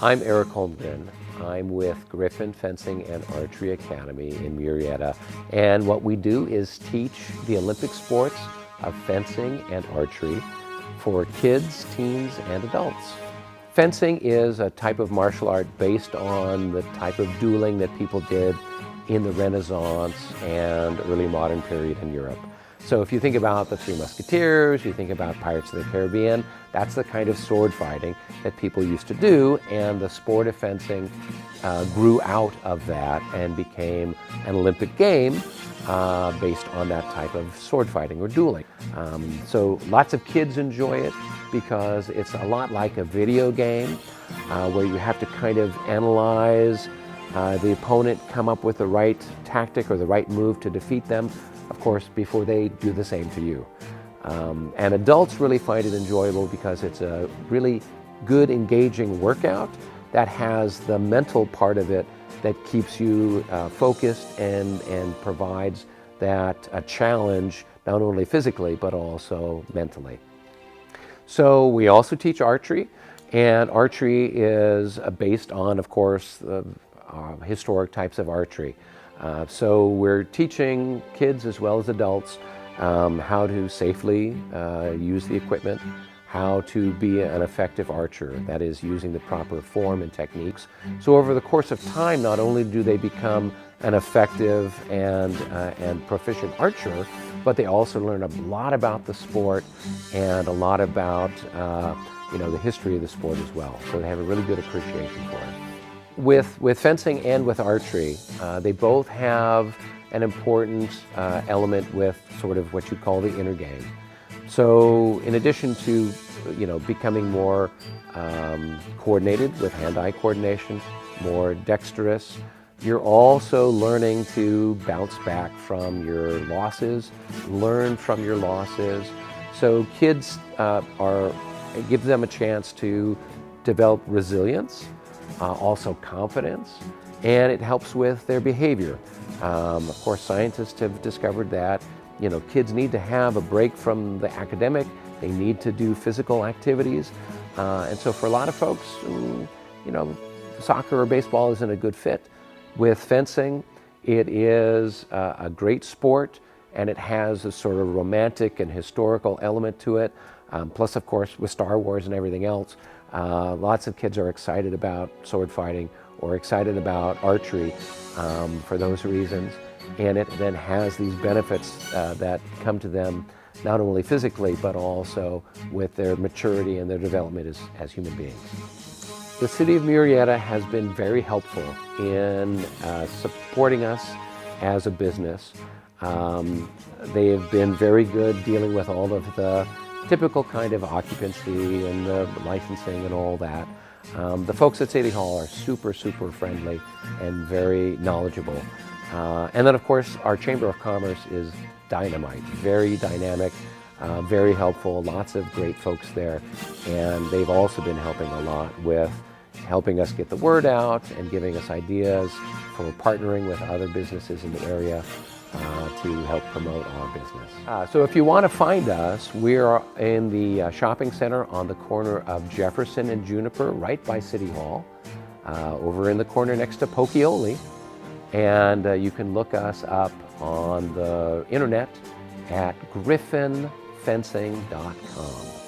I'm Eric Holmgren. I'm with GRYPHON Fencing and Archery Academy in Murrieta, and what we do is teach the Olympic sports of fencing and archery for kids, teens, and adults. Fencing is a type of martial art based on the type of dueling that people did in the Renaissance and early modern period in Europe. So if you think about the Three Musketeers, you think about Pirates of the Caribbean, that's the kind of sword fighting that people used to do, and the sport of fencing grew out of that and became an Olympic game based on that type of sword fighting or dueling. So lots of kids enjoy it because it's a lot like a video game where you have to kind of analyze the opponent, come up with the right tactic or the right move to defeat them, of course, before they do the same to you. And adults really find it enjoyable because it's a really good, engaging workout that has the mental part of it that keeps you focused and provides that a challenge, not only physically, but also mentally. So we also teach archery, and archery is based on, of course, historic types of archery. So we're teaching kids as well as adults how to safely use the equipment, how to be an effective archer, that is, using the proper form and techniques. So over the course of time, not only do they become an effective and proficient archer, but they also learn a lot about the sport and a lot about the history of the sport as well. So they have a really good appreciation for it. With fencing and with archery, they both have an important element with sort of what you call the inner game. So in addition to becoming more coordinated with hand-eye coordination, more dexterous, you're also learning to bounce back from your losses, learn from your losses. So kids it gives them a chance to develop resilience, also confidence, and it helps with their behavior. Of course, scientists have discovered that kids need to have a break from the academic. They need to do physical activities, and so for a lot of folks, soccer or baseball isn't a good fit. With fencing, it is a great sport, and it has a sort of romantic and historical element to it. Plus, of course, with Star Wars and everything else, lots of kids are excited about sword fighting or excited about archery for those reasons. And it then has these benefits that come to them not only physically, but also with their maturity and their development as human beings. The city of Murrieta has been very helpful in supporting us as a business. They have been very good dealing with all of the typical kind of occupancy and the licensing and all that. The folks at City Hall are super, super friendly and very knowledgeable. And then, of course, our Chamber of Commerce is dynamite, very dynamic, very helpful, lots of great folks there. And they've also been helping a lot with helping us get the word out and giving us ideas for partnering with other businesses in the area to help promote our business. So if you want to find us, we're in the shopping center on the corner of Jefferson and Juniper, right by City Hall, over in the corner next to Pokeoli. And you can look us up on the internet at griffinfencing.com.